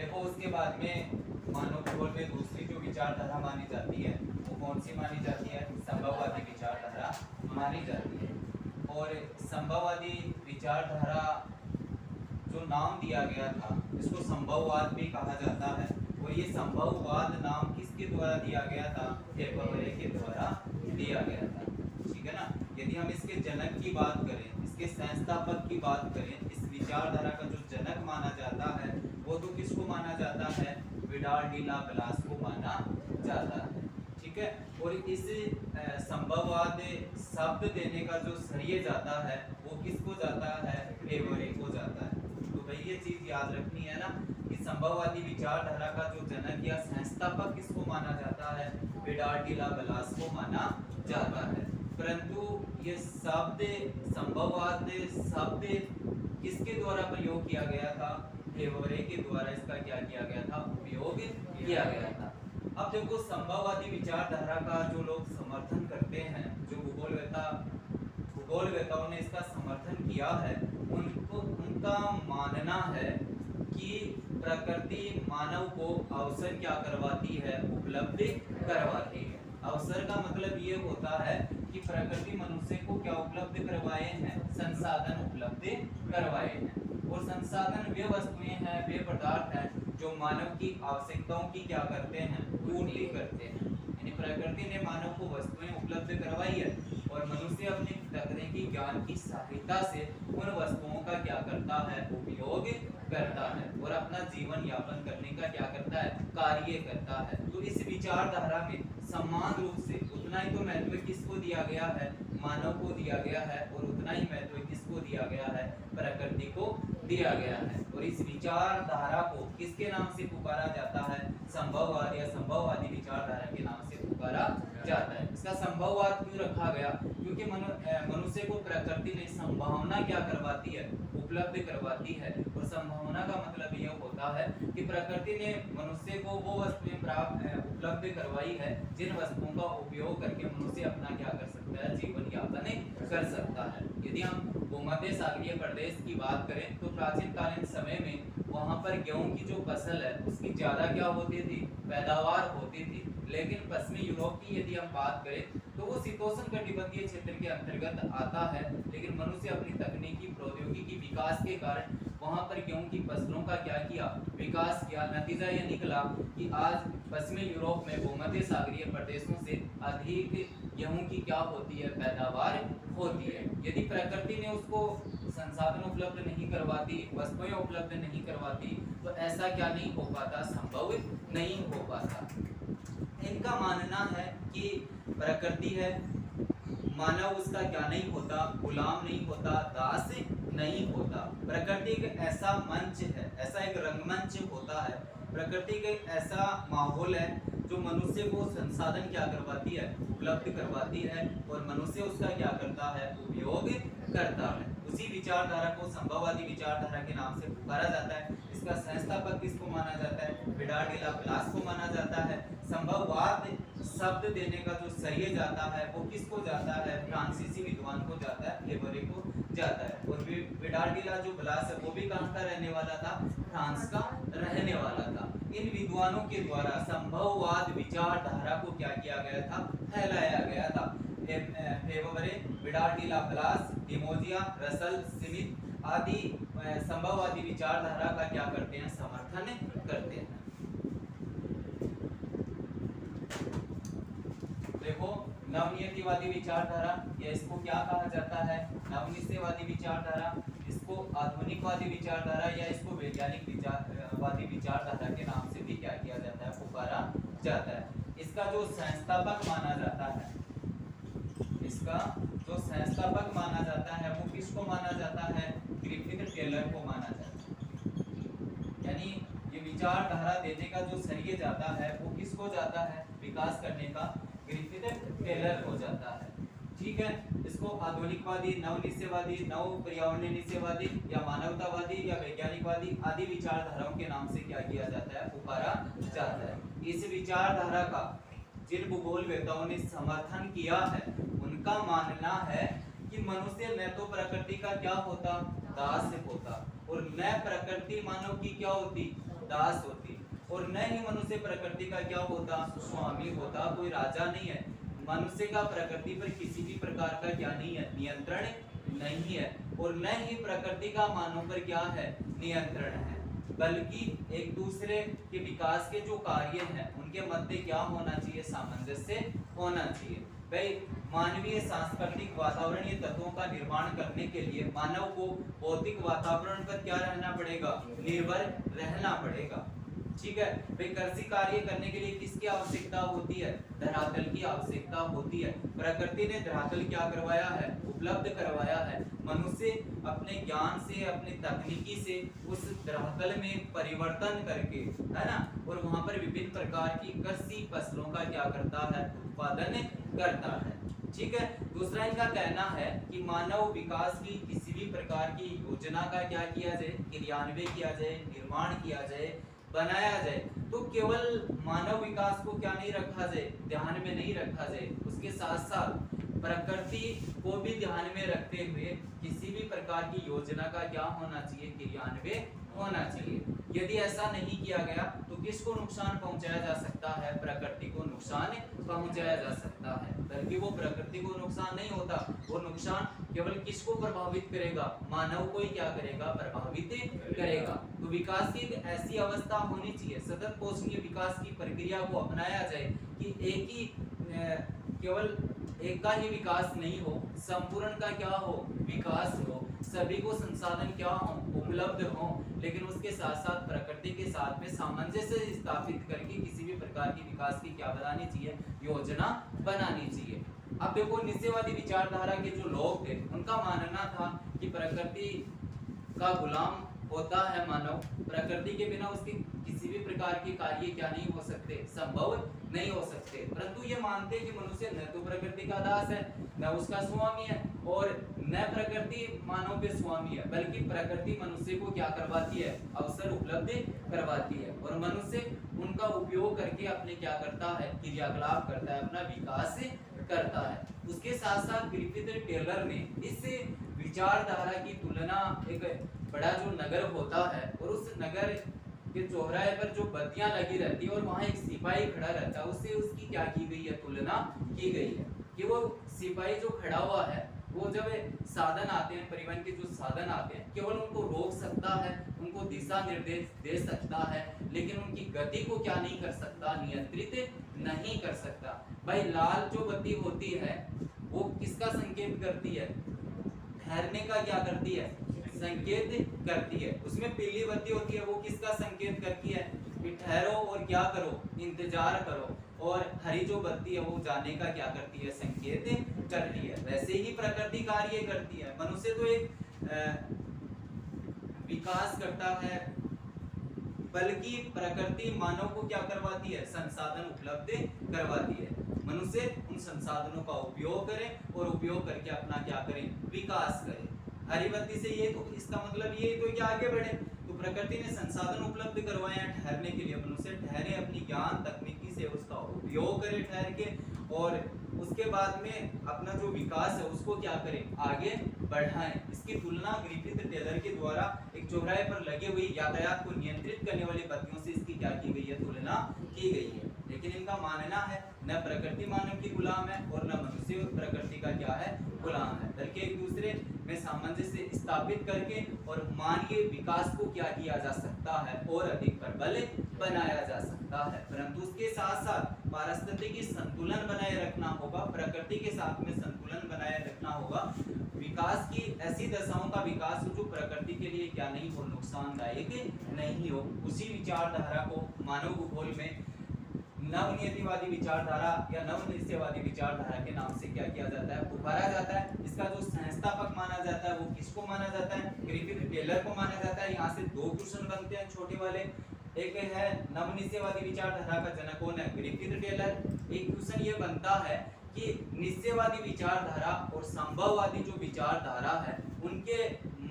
देखो उसके बाद में मानव भूगोल में दूसरी जो विचारधारा मानी जाती है वो कौन सी मानी जाती है? संभववादी विचारधारा मानी जाती है। और संभववादी विचारधारा जो नाम दिया गया था इसको संभववाद भी कहा जाता है। और ये संभववाद नाम किसके द्वारा दिया गया था? फेबरे के द्वारा दिया गया था। ठीक है ना। यदि हम इसके जनक की बात करें, इसके संस्थापक की बात करें, इस विचारधारा का जो जनक माना जाता है वो तो किसको माना जाता है? विडाल डी ला ब्लास को माना जाता है। ठीक है। और इस संभववाद शब्द देने का जो श्रेय जाता है वो किसको जाता है? फेबरे को जाता है। तो भाई ये चीज याद रखनी है ना कि संभववादी विचारधारा का जो जनक या संस्थापक किसको माना जाता है? विडाल डी ला ब्लास को माना जाता है। परंतु ये शब्द संभववाद शब्द किसके द्वारा प्रयोग किया गया था? फेबरे के द्वारा इसका क्या किया गया था? उपयोग किया गया था। अब देखो संभववादी विचारधारा का जो लोग समर्थन करते हैं, जो भूगोलवेताओं ने इसका समर्थन किया है, उनका मानना है कि प्रकृति मानव को अवसर क्या करवाती है? उपलब्ध करवाती है। अवसर का मतलब ये होता है कि प्रकृति मनुष्य को क्या उपलब्ध करवाए हैं? संसाधन उपलब्ध करवाए हैं। और संसाधन वे वस्तुएं हैं, वे पदार्थ हैं जो मानव की आवश्यकताओं की क्या करते हैं? पूर्ति करते हैं। यानी प्रकृति ने मानव को वस्तुएं उपलब्ध करवाई है और मनुष्य अपने तकनीकी ज्ञान की सहायता से उन वस्तुओं का क्या करता है? उपयोग करता है और अपना जीवन यापन करने का क्या करता है? कार्य करता है। तो इस विचारधारा में समान रूप से उतना ही तो महत्व किसको दिया गया है? मानव को दिया गया है। और उतना ही महत्व किसको दिया गया है? प्रकृति को दिया गया है। और इस विचारधारा को किसके नाम से पुकारा जाता है? संभववाद या संभववादी विचारधारा के नाम से पुकारा जाता है। इसका संभववाद क्यों रखा गया? क्योंकि मनुष्य को प्रकृति ने संभावना क्या करवाती है? उपलब्ध करवाती है। और संभावना का मतलब यह होता है कि प्रकृति ने मनुष्य को वो वस्तुएं उपलब्ध करवाई है जिन वस्तुओं का उपयोग करके मनुष्य अपना क्या कर सकता है? जीवन यापन कर सकता है। यदि हम भूमध्य सागरीय प्रदेश की बात करें तो प्राचीन कालीन समय में वहां पर गेहूं की जो फसल है उसकी ज्यादा क्या होती थी? पैदावार होती थी। लेकिन पश्चिमी यूरोप की यदि हम बात करें तो वो शीतोष्ण कटिबंधीय क्षेत्र के अंतर्गत आता है। लेकिन मनुष्य अपनी तकनीकी प्रौद्योगिकी विकास के कारण वहां पर गेहूं की फसलों का क्या किया? विकास किया। नतीजा यह निकला कि आज पश्चिमी यूरोप में भूमध्य सागरीय प्रदेशों से अधिक गेहूं की क्या होती है? पैदावार होती है। यदि प्रकृति ने उसको संसाधन उपलब्ध नहीं करवाती, वस्तुएं उपलब्ध नहीं करवाती तो ऐसा क्या नहीं हो पाता? संभव नहीं हो पाता। इनका मानना है कि प्रकृति है, मानव उसका क्या नहीं होता? गुलाम नहीं होता, दास नहीं होता। प्रकृति एक ऐसा मंच है, ऐसा एक रंगमंच होता है, प्रकृति का एक ऐसा माहौल है जो मनुष्य को संसाधन क्या करवाती है? उपलब्ध करवाती है और मनुष्य उसका क्या करता है? उपयोग करता है। उसी विचारधारा को संभववादी विचारधारा के नाम से पुकारा जाता है। इसका संस्थापक किसको माना जाता है? विडाल डी ला ब्लास को माना जाता है। संभववाद शब्द देने का जो श्रेय जाता है वो किसको जाता है? फ्रांसीसी विद्वान को जाता है, फेबरे को जाता है। और विडाल डी ला जो ब्लास है वो भी कहाँ का रहने वाला था? फ्रांस का रहने वाला था। इन विद्वानों के द्वारा संभववाद विचारधारा को क्या किया गया था? फैलाया गया था। फेबरे, विडाल डी ला ब्लास, डिमोजिया, रसल, स्मिथ आदि संभववादी विचारधारा का क्या करते हैं? समर्थन करते हैं। देखो नवनियतिवादी विचारधारा या इसको क्या कहा जाता है? नवनिश्चयवादी विचारधारा, इसको आधुनिकवादी विचारधारा या इसको वैज्ञानिक विचारवादी विचारधारा के नाम से भी क्या किया जाता है? पुकारा जाता है। इसका जो संस्थापक माना जाता है, इसका जो संस्थापक माना जाता है वो किसको माना जाता है? ग्रिफिथ टेलर को माना जाता है। यानी ये विचारधारा देने का जो श्रेय जाता है वो किसको जाता है? विकास करने का ग्रिफिथ टेलर हो जाता है। ठीक है। इसको आधुनिकवादी, नवनिश्चयवादी, नव पर्यावरणीय निश्चयवादी या मानवतावादी या वैज्ञानिकवादी आदि विचारधाराओं के नाम से क्या किया जाता है? पुकारा जाता है। इस विचारधारा का जिन भूगोलवेताओं ने समर्थन किया है उनका मानना है कि मनुष्य न तो प्रकृति का क्या होता? दास होता और न प्रकृति मानव की क्या होती? दास होती, और न ही मनुष्य प्रकृति का क्या होता, स्वामी होता। कोई राजा नहीं है। मनुष्य का प्रकृति पर किसी भी प्रकार का क्या नहीं है, नियंत्रण नहीं है, और न ही प्रकृति का मानव पर क्या है, नियंत्रण है, बल्कि एक दूसरे के विकास के जो कार्य हैं उनके मध्य क्या होना चाहिए, सामंजस्य होना चाहिए। भाई मानवीय सांस्कृतिक वातावरणीय तत्वों का निर्माण करने के लिए मानव को भौतिक वातावरण पर क्या रहना पड़ेगा, निर्भर रहना पड़ेगा। ठीक है भाई, कृषि कार्य करने के लिए किसकी आवश्यकता होती है, धरातल की आवश्यकता होती है। प्रकृति ने धरातल क्या करवाया है, उपलब्ध करवाया है। मनुष्य अपने ज्ञान से, अपनी तकनीकी से उस धरातल में परिवर्तन करके, है ना, और वहां पर विभिन्न प्रकार की कृषि फसलों का क्या करता है, उत्पादन करता है। ठीक है। दूसरा इनका कहना है कि मानव विकास की किसी भी प्रकार की योजना का क्या किया जाए, क्रियान्वयन किया जाए, निर्माण किया जाए, बनाया जाए, तो केवल मानव विकास को क्या नहीं रखा जाए, ध्यान में नहीं रखा जाए, उसके साथ साथ प्रकृति को भी ध्यान में रखते हुए किसी भी प्रकार की योजना का क्या होना चाहिए, क्रियान्वयन होना चाहिए। यदि ऐसा नहीं किया गया तो किसको नुकसान पहुंचाया जा सकता है, प्रकृति को नुकसान पहुंचाया जा सकता है। बल्कि वो प्रकृति को नुकसान नहीं होता, वो नुकसान केवल किसको प्रभावित करेगा, मानव को ही क्या करेगा, प्रभावित करेगा। तो विकास की एक ऐसी अवस्था होनी चाहिए, सतत पोषणीय विकास की प्रक्रिया को अपनाया जाए कि एक ही केवल एक का ही विकास नहीं हो, संपूर्ण का क्या हो, विकास हो, सभी को संसाधन क्या हो, उपलब्ध हो, लेकिन उसके साथ साथ प्रकृति के साथ में सामंजस्य स्थापित करके किसी भी प्रकार की विकास की क्या बनानी चाहिए, योजना बनानी चाहिए। अब देखो, निश्चयवादी विचारधारा के जो लोग थे उनका मानना था कि प्रकृति का गुलाम होता है मानव, प्रकृति के बिना उसके किसी भी प्रकार के कार्य क्या नहीं हो सकते, संभव नहीं हो सकते। परंतु ये मानते हैं कि मनुष्य न तो प्रकृति का दास है, न उसका स्वामी है, और न प्रकृति मानव पे स्वामी है, बल्कि प्रकृति मनुष्य को क्या करवाती है, अवसर उपलब्ध करवाती है, और मनुष्य उनका उपयोग करके अपने क्या करता है, क्रियाकलाप करता है, अपना विकास करता है। उसके साथ साथ ग्रिफिथ टेलर ने इस विचारधारा की तुलना एक बड़ा जो नगर होता है और उस नगर के चौराहे पर जो बत्तियां लगी रहती है और वहां एक सिपाही खड़ा रहता है, उससे उसकी क्या की गई है, तुलना की गई है कि वो सिपाही जो खड़ा हुआ है वो जब साधन आते हैं, परिवहन के जो साधन आते हैं, केवल उनको रोक सकता है, उनको दिशा निर्देश दे सकता है, लेकिन उनकी गति को क्या नहीं कर सकता, नियंत्रित नहीं कर सकता। भाई लाल जो बत्ती होती है वो किसका संकेत करती है, ठहरने का क्या करती है, संकेत करती है। उसमें पीली बत्ती होती है वो किसका संकेत करती है, कि ठहरो और क्या करो, इंतजार करो, और हरी जो बत्ती है वो जाने का क्या करती है, संकेत करती है। वैसे ही प्रकृति कार्य करती है। मनुष्य तो एक विकास करता है, बल्कि प्रकृति मानव को क्या करवाती है, संसाधन उपलब्ध करवाती है। मनुष्य उन संसाधनों का उपयोग करे और उपयोग करके अपना क्या करे, विकास करे। हरी बत्ती से ये तो इसका मतलब ये तो कि आगे बढ़े। तो प्रकृति ने संसाधन उपलब्ध करवाए हैं ठहरने के लिए, मनुष्य ठहरे, अपनी ज्ञान तकनीकी से उसका उपयोग करे ठहर के, और उसके बाद में अपना जो विकास है उसको क्या करें, आगे बढ़ाएं। इसकी तुलना ग्रिफिथ टेलर के द्वारा एक चौराहे पर लगे हुई यातायात को नियंत्रित करने वाली बत्तियों से इसकी क्या की गई है, तुलना की गई है। लेकिन इनका मानना है न प्रकृति मानव की गुलाम है और न मनुष्य प्रकृति का क्या है, गुलाम है, बल्कि एक दूसरे में सामंजस्य स्थापित करके और मानवीय विकास को क्या किया जा सकता है, और अधिक प्रबल बनाया जा सकता है। परंतु उसके साथ साथ पारिस्थितिकी संतुलन बनाए रखना होगा, प्रकृति के साथ में संतुलन बनाए रखना होगा। विकास की ऐसी दशाओं का विकास हो जो प्रकृति के लिए क्या नहीं हो, नुकसानदायक नहीं हो। उसी विचारधारा को मानव भूगोल में नवनियतिवादी विचारधारा या नवनिश्चयवादी विचारधारा के नाम से क्या किया जाता है, पुकारा जाता है। इसका जो संस्थापक माना जाता है वो किसको माना जाता है, ग्रिफिथ टेलर को माना जाता है। यहाँ से दो क्वेश्चन बनते हैं छोटे वाले, एक है नवनिश्चयवादी विचारधारा का जनक कौन है, ग्रिफिथ टेलर। एक क्वेश्चन ये बनता है कि निश्चयवादी विचारधारा और संभववादी जो विचारधारा है उनके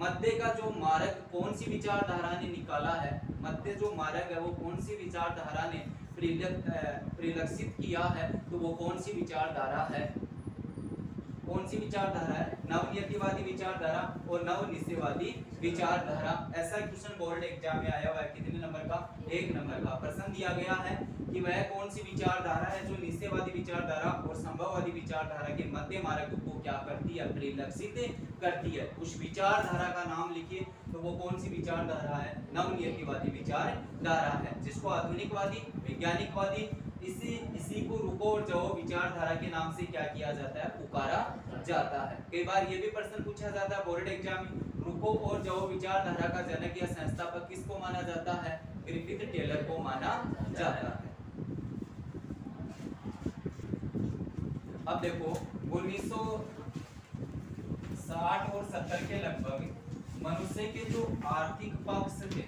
मध्य का जो मार्ग कौन सी विचारधारा ने निकाला है, मध्य जो मार्ग है वो कौन सी विचारधारा ने परिलक्षित किया है, तो वो कौन सी विचारधारा है, कौन सी विचारधारा है? नवनियतिवादी विचारधारा और नवनिश्चयवादी विचारधारा। ऐसा क्वेश्चन बोर्ड एग्जाम में आया हुआ है। कितने नंबर का? 1 नंबर का। प्रश्न दिया गया है कि वह कौन सी विचारधारा है जो निश्चयवादी विचारधारा और संभववादी विचारधारा के मध्य मार्ग को क्या करती है? परिलक्षित करती है। उस विचारधारा का नाम लिखिए। तो वो कौन सी विचारधारा है? नवनियतिवादी विचारधारा है, जिसको आधुनिकवादी, वैज्ञानिकवादी, इसी को रुको और जाओ विचारधारा के नाम से क्या किया जाता है? पुकारा जाता है। कई बार ये भी प्रश्न पूछा जाता है बोर्ड एग्जाम में, रुको और जाओ विचारधारा का जनक या संस्थापक किसको माना जाता है? ग्रिफिथ टेलर को माना जाता है। अब देखो 1960 और 70 के लगभग मनुष्य के जो आर्थिक पक्ष थे,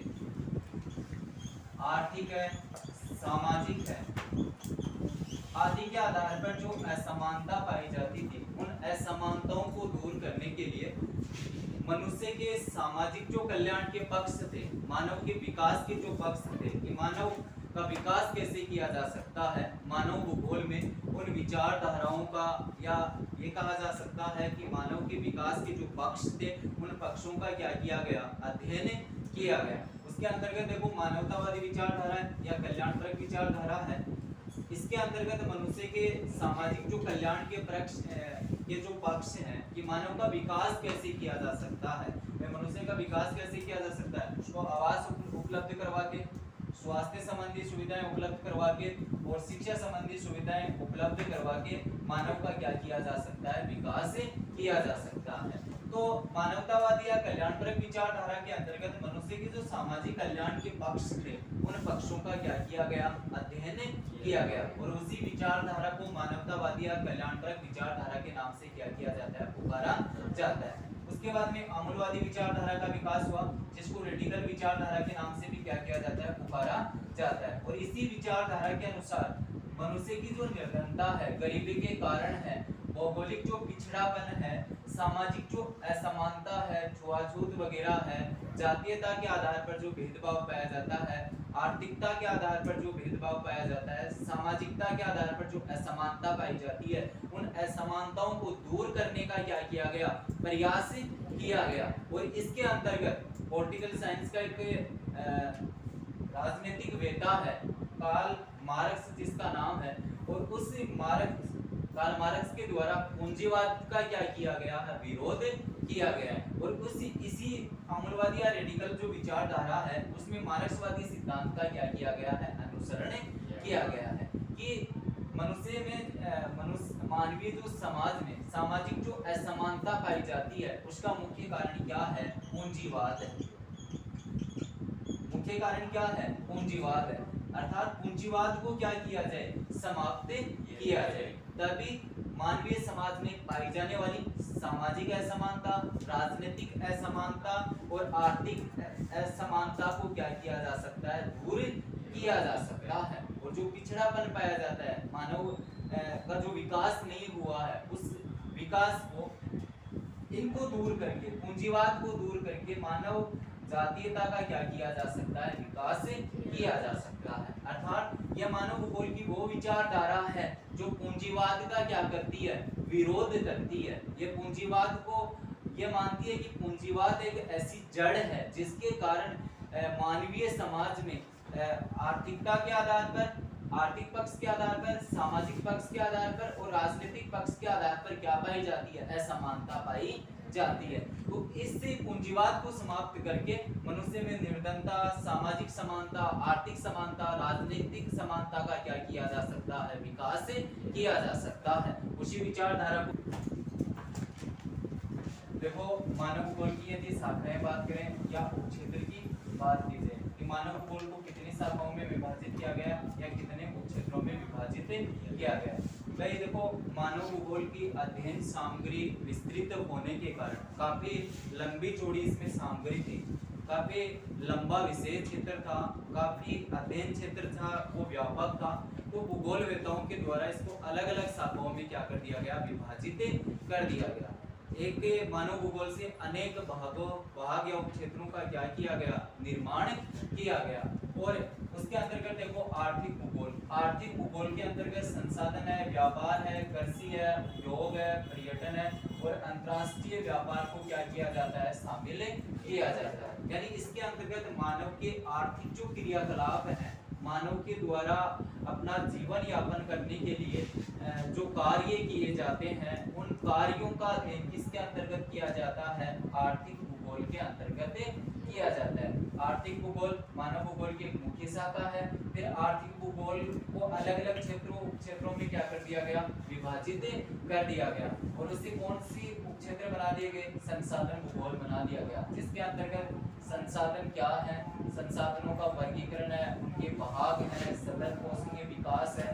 आर्थिक है, सामाजिक है, आदि के आधार पर जो असमानता पाई जाती थी, उन असमानताओं को दूर करने के लिए मनुष्य के सामाजिक जो कल्याण के पक्ष थे, मानव के विकास के जो पक्ष थे कि मानव का विकास कैसे किया जा सकता है, मानव भूगोल में उन विचारधाराओं का, या ये कहा जा सकता है कि मानव के विकास के जो पक्ष थे उन पक्षों का क्या किया गया? अध्ययन किया गया। उसके अंतर्गत देखो मानवतावादी विचारधारा है या कल्याणपरक विचारधारा है। इसके अंतर्गत मनुष्य के सामाजिक जो कल्याण के जो पक्ष हैं कि मानव का विकास कैसे किया जा सकता है, मनुष्य का विकास कैसे किया जा सकता है, उसको आवास उपलब्ध करवा के, स्वास्थ्य संबंधी सुविधाएं उपलब्ध करवा के और शिक्षा संबंधी सुविधाएं उपलब्ध करवा के मानव का क्या किया जा सकता है? विकास किया जा सकता है। तो मानवतावादी या कल्याणपरक विचारधारा के अंतर्गत मनुष्य के जो सामाजिक कल्याण के पक्ष थे उन पक्षों का क्या किया गया? अध्ययन किया गया। और उसी विचारधारा को मानवतावादी या कल्याणपरक विचारधारा के नाम से क्या किया जाता है? पुकारा जाता है। उसके बाद में आमूलवादी विचारधारा का विकास हुआ, जिसको रेडिकल विचारधारा के नाम से भी क्या किया जाता है? पुकारा जाता है। और इसी विचारधारा के अनुसार मनुष्य की जो निर्धनता है, गरीबी के कारण है, भौगोलिक जो पिछड़ापन है, सामाजिक जो असमानता है, छुआछूत वगैरह है, जातीयता के आधार पर जो भेदभाव पाया जाता है, आर्थिकता के आधार पर जो भेदभाव पाया जाता है, सामाजिकता के आधार पर जो असमानता पाई जाती है, उन असमानताओं को दूर करने का क्या किया गया? प्रयास किया गया। और इसके अंतर्गत पॉलिटिकल साइंस का एक राजनीतिक वेता है कार्ल मार्क्स जिसका नाम है, और उस कार्ल मार्क्स के द्वारा पूंजीवाद का क्या किया गया है? विरोध किया गया है। और इसी आमूलवादी या रेडिकल जो विचारधारा है उसमें मार्क्सवादी सिद्धांत का क्या किया गया है? अनुसरण किया गया है कि मानवीय जो समाज में सामाजिक जो असमानता पाई जाती है उसका मुख्य कारण क्या है? पूंजीवाद है। मुख्य कारण क्या है? पूंजीवाद है। अर्थात पूंजीवाद को क्या किया जाए? समाप्त किया जाए, तभी मानवीय समाज में पाई जाने वाली सामाजिक असमानता, राजनीतिक असमानता और आर्थिक असमानता को क्या किया जा सकता है? दूर किया जा सकता है। और जो पिछड़ापन पाया जाता है, मानव का जो विकास नहीं हुआ है, उस विकास को इनको दूर करके, पूंजीवाद को दूर करके मानव जातीयता का क्या किया जा सकता है? विकास किया जा सकता है। अर्थात यह मानव भूगोल की वो विचारधारा है जो पूंजीवाद का क्या करती है? विरोध करती है। ये पूंजीवाद को ये मानती है कि पूंजीवाद एक ऐसी जड़ है जिसके कारण मानवीय समाज में आर्थिकता के आधार पर, आर्थिक पक्ष के आधार पर, सामाजिक पक्ष के आधार पर और राजनीतिक पक्ष के आधार पर क्या पाई जाती है? असमानता पाई जाती है। तो इससे पूंजीवाद को समाप्त करके मनुष्य में निर्धनता, सामाजिक समानता, आर्थिक समानता, राजनीतिक समानता का क्या किया जा सकता है? विकास किया जा सकता है। उसी विचारधारा को देखो मानव भूगोल की यदि शाखाएं बात करें या उपक्षेत्र की बात की जाए कि मानव भूगोल को कितनी शाखाओं में विभाजित किया गया या कितने उपक्षेत्रों में विभाजित किया गया। भाई देखो मानव भूगोल की अध्ययन सामग्री विस्तृत होने के कारण काफी लंबी चौड़ी इसमें सामग्री थी, काफी लंबा विषय क्षेत्र था, काफी अध्ययन क्षेत्र था, वो व्यापक था। तो भूगोल वेताओं के द्वारा इसको अलग अलग शाखाओं में क्या कर दिया गया? विभाजित कर दिया गया। एक मानव भूगोल से अनेक भाग या उपक्षेत्रों का क्या किया गया? निर्माण किया गया। और उसके अंतर्गत देखो आर्थिक भूगोल। आर्थिक भूगोल के अंतर्गत संसाधन है, व्यापार है, कृषि है, उद्योग है, पर्यटन है और अंतरराष्ट्रीय व्यापार को क्या किया जाता है, शामिल किया जाता है। यानी इसके अंतर्गत मानव के आर्थिक जो क्रियाकलाप हैं, मानव के द्वारा अपना जीवन यापन करने के लिए जो कार्य किए जाते हैं, उन कार्यों का अध्ययन किसके अंतर्गत किया जाता है, आर्थिक भूगोल के अंतर्गत किया जाता है। आर्थिक भूगोल मानव भूगोल की एक मुख्य शाखा है। फिर आर्थिक भूगोल को अलग अलग क्षेत्रों में क्या कर दिया गया, विभाजित कर दिया गया और उससे कौन सी उपक्षेत्र बना दिए गए, संसाधन भूगोल बना दिया गया, जिसके अंतर्गत संसाधन क्या है, संसाधनों का वर्गीकरण है, उनके भाग है, सतत पोषणीय विकास है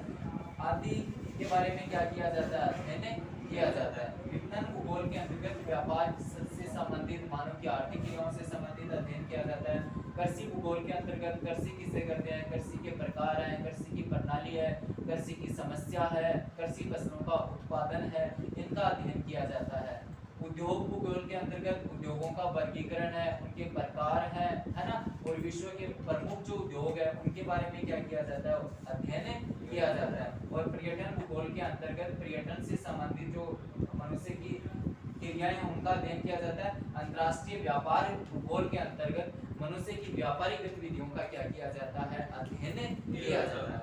आदि के बारे में क्या किया जाता है, अध्ययन किया जाता है। विपणन भूगोल के अंतर्गत व्यापार से संबंधित मानव की आर्थिक क्रियाओं से संबंधित अध्ययन किया जाता है। कृषि भूगोल के अंतर्गत कृषि किसे करते हैं, कृषि के प्रकार हैं, कृषि की प्रणाली है, कृषि की समस्या है, कृषि फसलों का उत्पादन है, इनका अध्ययन किया जाता है। उद्योग भूगोल के अंतर्गत उद्योगों का वर्गीकरण है, उनके प्रकार है ना, और विश्व के प्रमुख जो उद्योग है उनके बारे में क्या किया जाता है, अध्ययन किया जाता है। और पर्यटन भूगोल के अंतर्गत पर्यटन से संबंधित जो मनुष्य की क्रियाएं हैं उनका अध्ययन किया जाता है। अंतरराष्ट्रीय व्यापार भूगोल के अंतर्गत मनुष्य की व्यापारिक गतिविधियों का क्या किया जाता है, अध्ययन किया जाता है।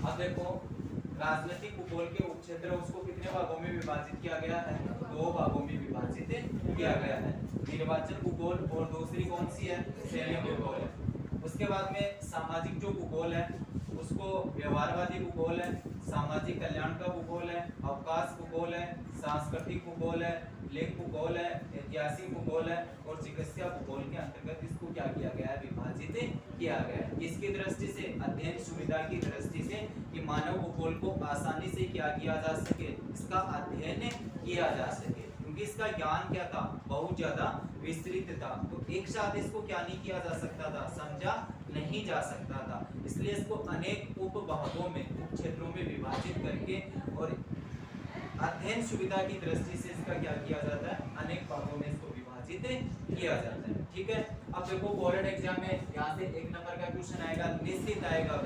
अब देखो राजनीतिक भूगोल के उपक्षेत्र उसको कितने भागों में विभाजित किया गया है, 2 भागों में विभाजित किया गया है। निर्वाचन भूगोल और दूसरी कौन सी है, सैन्य भूगोल है। उसके बाद में सामाजिक जो भूगोल है उसको व्यवहारवादी भूगोल है, सामाजिक कल्याण का भूगोल है, अवकाश भूगोल है, सांस्कृतिक भूगोल है, लेख भूगोल है, ऐतिहासिक भूगोल है और चिकित्सा भूगोल के अंतर्गत इसको क्या किया गया है, विभाजित किया गया है। किसकी दृष्टि से, अध्ययन सुविधा की दृष्टि से, कि मानव भूगोल को आसानी से क्या किया जा सके, इसका अध्ययन किया जा सके, क्योंकि इसका ज्ञान क्या था, बहुत ज्यादा विस्तृत था। तो एक साथ इसको क्या नहीं किया जा सकता था, समझा नहीं जा सकता था, इसलिए इसको अनेक उप भागों में, उप क्षेत्रों में विभाजित करके और अध्ययन सुविधा की दृष्टि से इसका क्या किया जाता है, अनेक भागों में इसको विभाजित किया जाता है। ठीक है, अब देखो बोर्ड एग्जाम में यहाँ से 1 नंबर का क्वेश्चन आएगा, निश्चित आएगा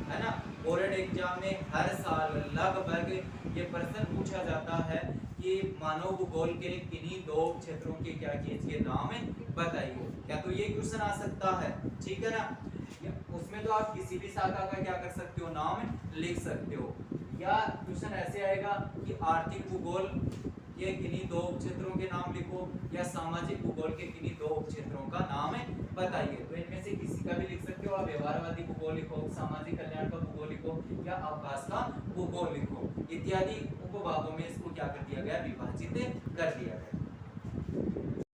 है ना। बोर्ड एग्जाम में हर साल लगभग ये प्रश्न पूछा जाता है कि मानव भूगोल के किन्हीं 2 क्षेत्रों के क्या कीजिए, नाम बताइए। क्या तो ये क्वेश्चन आ सकता है, ठीक है ना। उसमें तो आप किसी भी शाखा का क्या कर सकते हो, नाम लिख सकते हो। या क्वेश्चन ऐसे आएगा कि आर्थिक भूगोल के किन्हीं 2 क्षेत्रों के नाम लिखो या सामाजिक भूगोल के किन्हीं 2 क्षेत्रों का नाम बताइए। तो इनमें से किसी का भी लिख सकते हो आप, व्यवहारवादी भूगोल लिखो, सामाजिक कल्याण का भूगोल लिखो या अवकाश का भूगोल लिखो, इत्यादि उपभागों में इसको क्या कर दिया गया, विभाजित